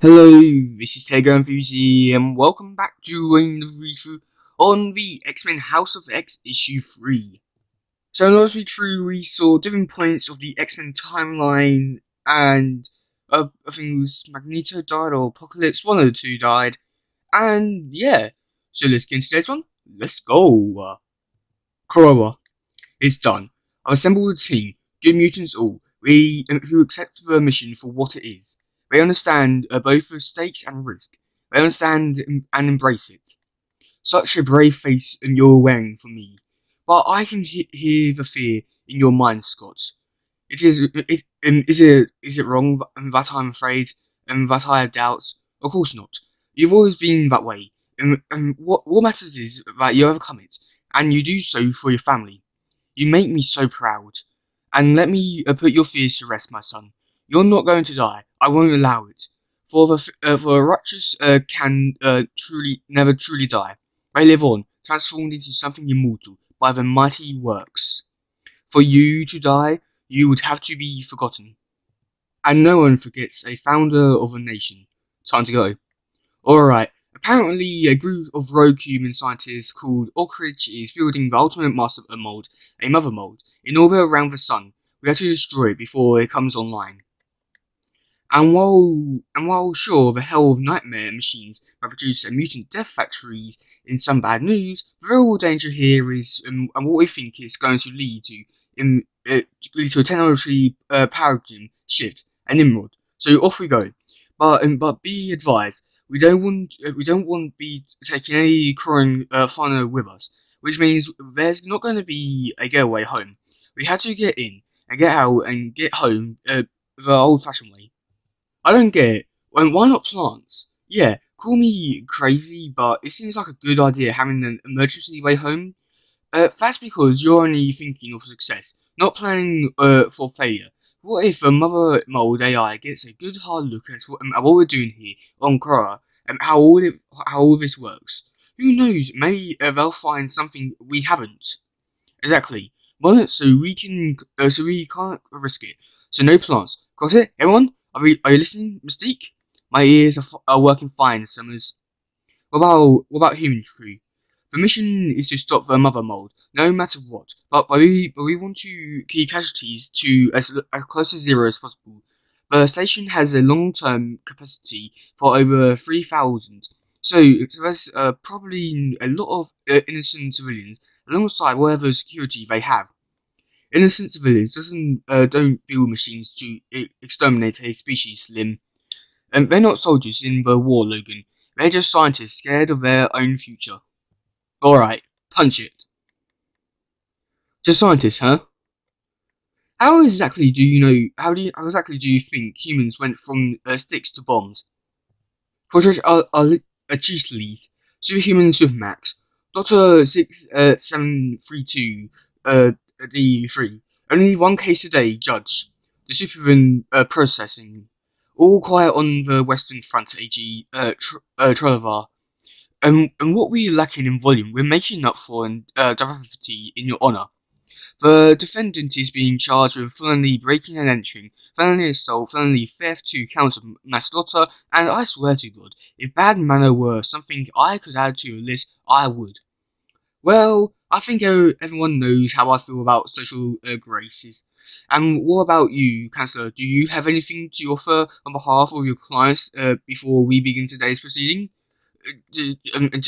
Hello, this is teddygaming and welcome back to another read-through on the X-Men House of X issue 3. So in last read-through we saw different points of the X-Men timeline and I think it was Magneto died or Apocalypse, one of the two died, and yeah, so let's get into today's one. Let's go! Corolla, it's done. I've assembled a team, good mutants all, who accept the mission for what it is. They understand both the stakes and risk. They understand and embrace it. Such a brave face you're wearing for me. But I can hear the fear in your mind, Scott. Is it wrong that I'm afraid and that I have doubts? Of course not. You've always been that way. And what matters is that you overcome it, and you do so for your family. You make me so proud. And let me put your fears to rest, my son. You're not going to die. I won't allow it. For the righteous can never truly die. They live on, transformed into something immortal by the mighty works. For you to die, you would have to be forgotten. And no one forgets a founder of a nation. Time to go. Alright, apparently a group of rogue human scientists called Oakridge is building the ultimate master mold, a mother mold, in orbit around the sun. We have to destroy it before it comes online. And while sure the hell of nightmare machines that produce mutant death factories in some bad news, the real danger here is and what we think is going to lead to a technology paradigm shift, an Nimrod. So off we go. But be advised, we don't want to be taking any current fauna with us, which means there's not going to be a getaway home. We have to get in and get out and get home the old-fashioned way. I don't get it. Why not plants? Yeah, call me crazy, but it seems like a good idea having an emergency way home. That's because you're only thinking of success, not planning for failure. What if a mother mold AI gets a good hard look at what we're doing here on Korra and how all this works? Who knows? Maybe they'll find something we haven't. Exactly. Well, so we can't risk it. So no plants. Got it, everyone? Are you listening, Mystique? My ears are working fine, Summers. What about human crew? The mission is to stop the mother mold, no matter what. But we want to keep casualties to as close to zero as possible. The station has a long-term capacity for over 3,000, so there's probably a lot of innocent civilians alongside whatever security they have. Innocent civilians don't build machines to exterminate a species, Slim. And they're not soldiers in the war, Logan. They're just scientists scared of their own future. Alright, punch it. Just scientists, huh? How exactly do you think humans went from sticks to bombs? Project Achilles, Superhuman Supermax, Doctor 6732 D3. Only one case a day, Judge. The Superhuman processing. All quiet on the Western Front, AG Trolivar. And what we're lacking in volume, we're making up for in diversity in your honour. The defendant is being charged with felony breaking and entering, felony assault, felony theft, 2 counts of manslaughter, and I swear to God, if bad manner were something I could add to your list, I would. Well, I think everyone knows how I feel about social graces. And what about you, Councillor? Do you have anything to offer on behalf of your clients before we begin today's proceeding? And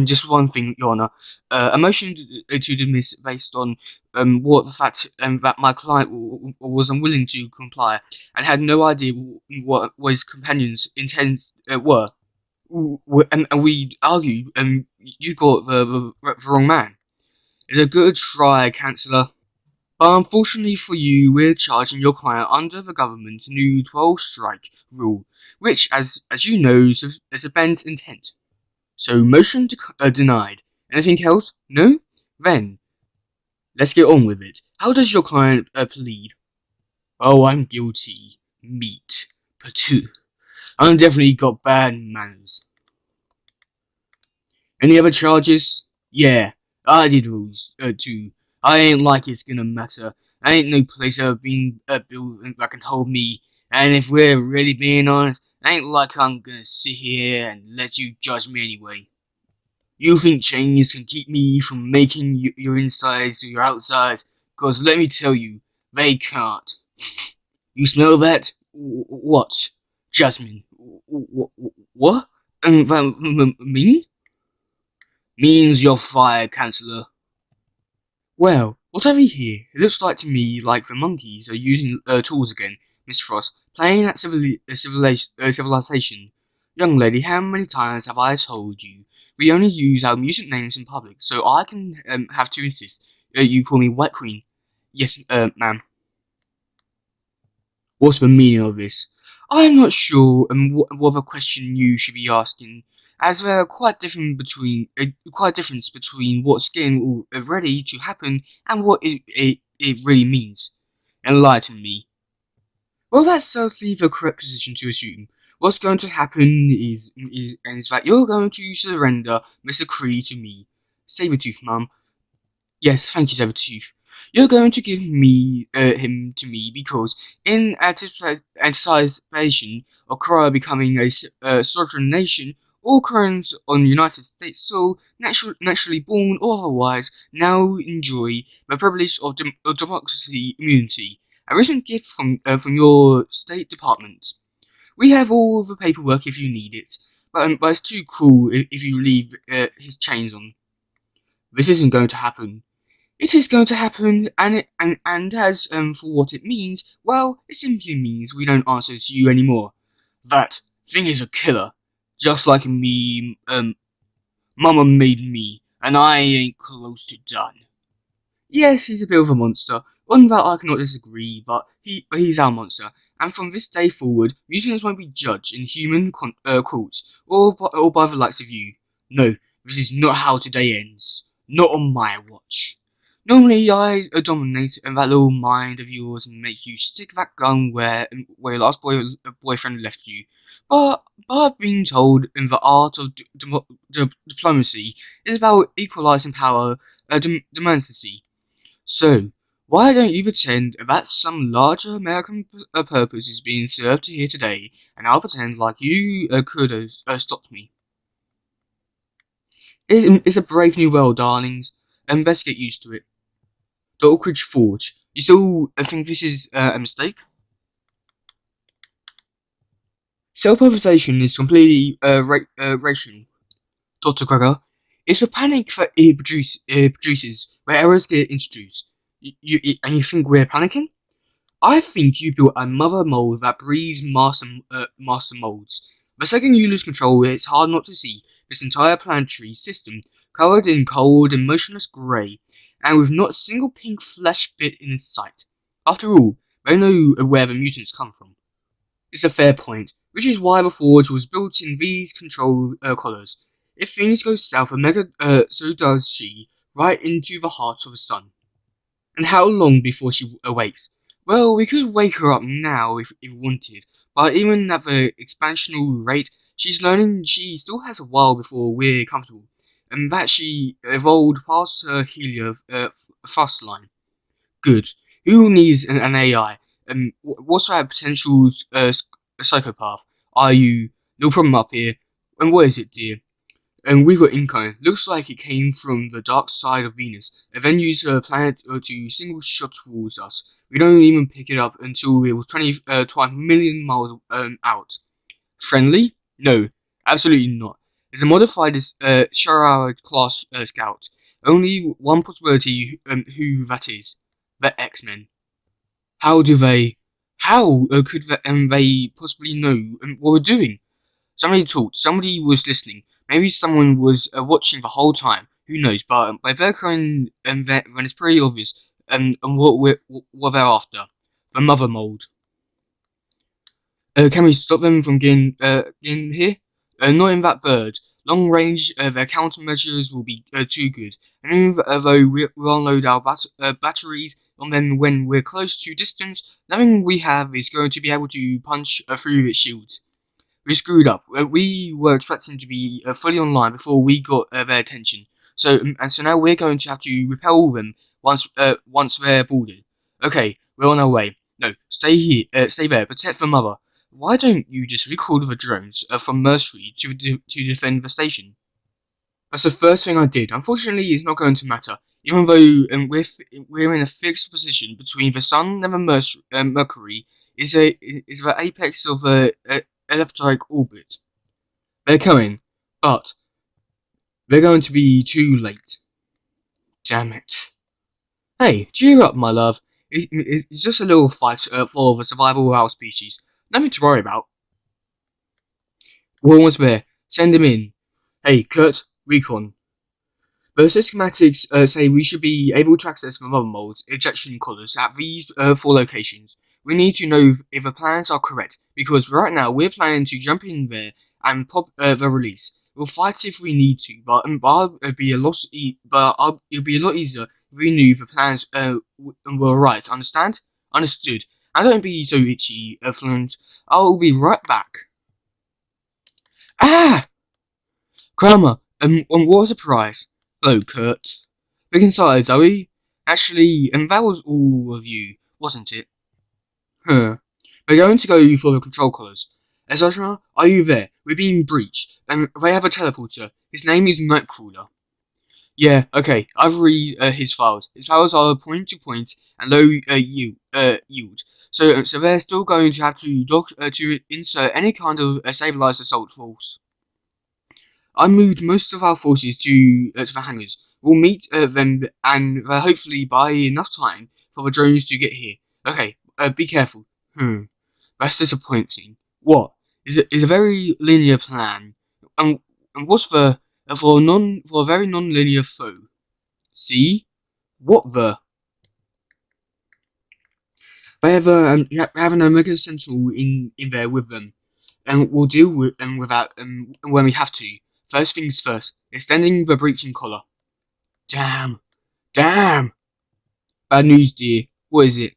just one thing, Your Honour. A motion to dismiss based on what the fact that my client was unwilling to comply and had no idea what his companions' intents were. And we argue, you got the wrong man. It's a good try, Councillor. But unfortunately for you, we're charging your client under the government's new 12-strike rule, which, as you know, is a band's intent. So, motion denied. Anything else? No? Then, let's get on with it. How does your client plead? Oh, I'm guilty. Meat. Patu. I've definitely got bad manners. Any other charges? Yeah, I did rules, too. I ain't like it's gonna matter. I ain't no place I've been built that can hold me And if we're really being honest, it ain't like I'm gonna sit here and let you judge me anyway. You think chains can keep me from making your insides to your outsides? Cause let me tell you, they can't. You smell that? What? Jasmine. What? Mean? Means you're fired, Councillor. Well, what have we here? It looks like to me like the monkeys are using tools again, Miss Frost, playing at civilization. Young lady, how many times have I told you we only use our music names in public, so I can have to insist you call me White Queen? Yes, ma'am. What's the meaning of this? I'm not sure what the question you should be asking, as there are quite difference between what's getting all ready to happen and what it really means. Enlighten me. Well, that's certainly the correct position to assume. What's going to happen is that you're going to surrender Mr. Cree to me. Sabretooth, Mum. Yes, thank you, Sabretooth. You're going to give him to me because, in anticipation of Korea becoming a sovereign nation, all Koreans on United States soil, naturally born or otherwise, now enjoy the privilege of democracy immunity, a recent gift from your State Department. We have all the paperwork if you need it, but it's too cool if you leave his chains on. This isn't going to happen. It is going to happen, and as for what it means, well, it simply means we don't answer to you anymore. That thing is a killer, just like me. Mama made me, and I ain't close to done. Yes, he's a bit of a monster. On that I cannot disagree, but he's our monster. And from this day forward, mutants won't be judged in human courts or by the likes of you. No, this is not how today ends. Not on my watch. Normally, I dominate that little mind of yours and make you stick that gun where your last boyfriend left you. But I've been told in the art of diplomacy is about equalizing power, diplomacy. So, why don't you pretend that some larger American purpose is being served here today, and I'll pretend like you could have stopped me. It's a brave new world, darlings, and best get used to it. The Oak Ridge Forge. You still think this is a mistake? Self-preservation is completely rational, Dr. Gregor. It's a panic that it produces where errors get introduced. And you think we're panicking? I think you built a mother mold that breeds master molds. The second you lose control, it's hard not to see this entire planetary system covered in cold and motionless grey, and with not a single pink flesh bit in sight. After all, they know where the mutants come from. It's a fair point, which is why the forge was built in these control collars. If things go south, so does she, right into the heart of the sun. And how long before she awakes? Well, we could wake her up now if we wanted, but even at the expansional rate she's learning, she still has a while before we're comfortable, and that she evolved past her Helia fast line. Good. Who needs an AI? What's that potential psychopath? Are you? No problem up here. And what is it, dear? And we got income. Looks like it came from the dark side of Venus, and then used her planet to single shot towards us. We don't even pick it up until it was 12 million miles out. Friendly? No, absolutely not. It's a modified Shara class scout. Only one possibility who that is. The X-Men. How could they possibly know what we're doing? Somebody talked, somebody was listening. Maybe someone was watching the whole time. Who knows? But by their current then it's pretty obvious and what they're after. The mother mold. Can we stop them from getting here? Not in that bird. Long range, their countermeasures will be too good. And even though we'll unload our batteries on them when we're close to distance, nothing we have is going to be able to punch through its shields. We screwed up. We were expecting to be fully online before we got their attention. So now we're going to have to repel them once they're boarded. Okay, we're on our way. No, stay here. Stay there. Protect the mother. Why don't you just recall the drones from Mercury to defend the station? That's the first thing I did. Unfortunately, it's not going to matter, even though we're in a fixed position between the Sun and the Mercury is the apex of a elliptic orbit. They're coming, but they're going to be too late. Damn it. Hey, cheer up, my love. It's just a little fight for the survival of our species. Nothing to worry about. We're almost there. Send him in. Hey, Kurt, recon. The schematics say we should be able to access the mother mold's ejection collars at these 4 locations. We need to know if the plans are correct, because right now we're planning to jump in there and pop the release. We'll fight if we need to, but it'll be a lot easier if we knew the plans were right. Understand? Understood. And don't be so itchy, Florence. I'll be right back. Ah! Kramer, what a surprise. Hello, Kurt. Big inside, are we? Actually, that was all of you, wasn't it? Huh. We're going to go for the control collars. Ezra, are you there? We're being breached, and they have a teleporter. His name is Nightcrawler. Yeah, okay. I've read his files. His files are point-to-point and low yield. So they're still going to have to insert any kind of stabilized assault force. I moved most of our forces to the hangars. We'll meet them and hopefully buy enough time for the drones to get here. Okay, be careful. That's disappointing. What? Is a very linear plan. And what's for a very non-linear foe? See? What the? They have an Omega Central in there with them, and we'll deal with that when we have to. First things first, extending the breaching collar. Damn. Bad news, dear. What is it?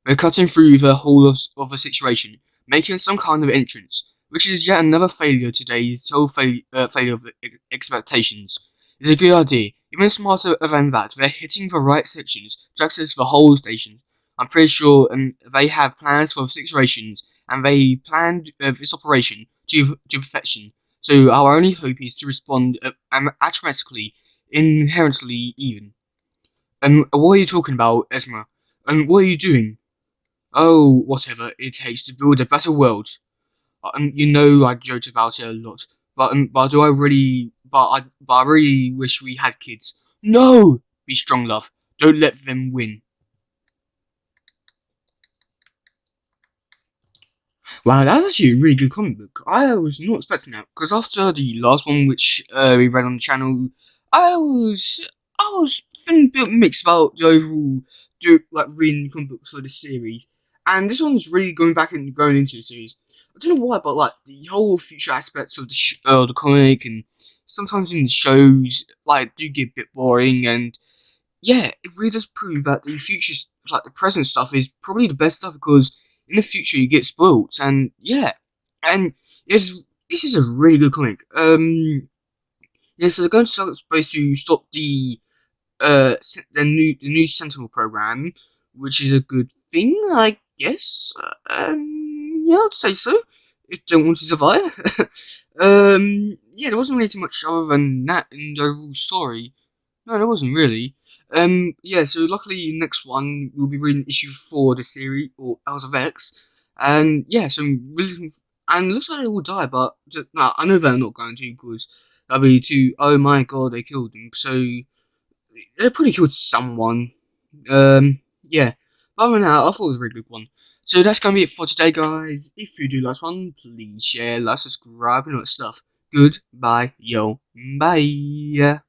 We're cutting through the whole of the situation, making some kind of entrance, which is yet another failure today's sole failure of expectations. It's a good idea. Even smarter than that, they're hitting the right sections to access the whole station. I'm pretty sure they have plans for the situations, and they planned this operation to perfection. So our only hope is to respond arithmetically, inherently even. What are you talking about, Esma? What are you doing? Oh, whatever it takes to build a better world. You know I joked about it a lot, but I really wish we had kids. No! Be strong, love. Don't let them win. Wow, that's actually a really good comic book. I was not expecting that, because after the last one, which we read on the channel, I was feeling a bit mixed about the overall reading comic books for the series, and this one's really going back and going into the series. I don't know why, but the whole future aspects of the comic, and sometimes in the shows do get a bit boring, and yeah, it really does prove that the future, the present stuff, is probably the best stuff, because in the future you get spoiled, and yeah, and this is a really good comic. Yeah, so they're going to supposed to stop the new Sentinel program, which is a good thing, I guess. Yeah, I'd say so. If they don't want to survive. Yeah, there wasn't really too much other than that in the overall story. No, there wasn't really. Yeah, so luckily next one we'll be reading issue 4 of the series, or House of X, and yeah, so I'm really and it looks like they will die, but no, I know they're not going to, because that'll be too. Oh my god, they killed them. So they probably killed someone. Yeah, but other than that, I thought it was a really good one. So that's gonna be it for today, guys. If you do like this one, please share, like, subscribe, and all that stuff. Goodbye, yo, bye.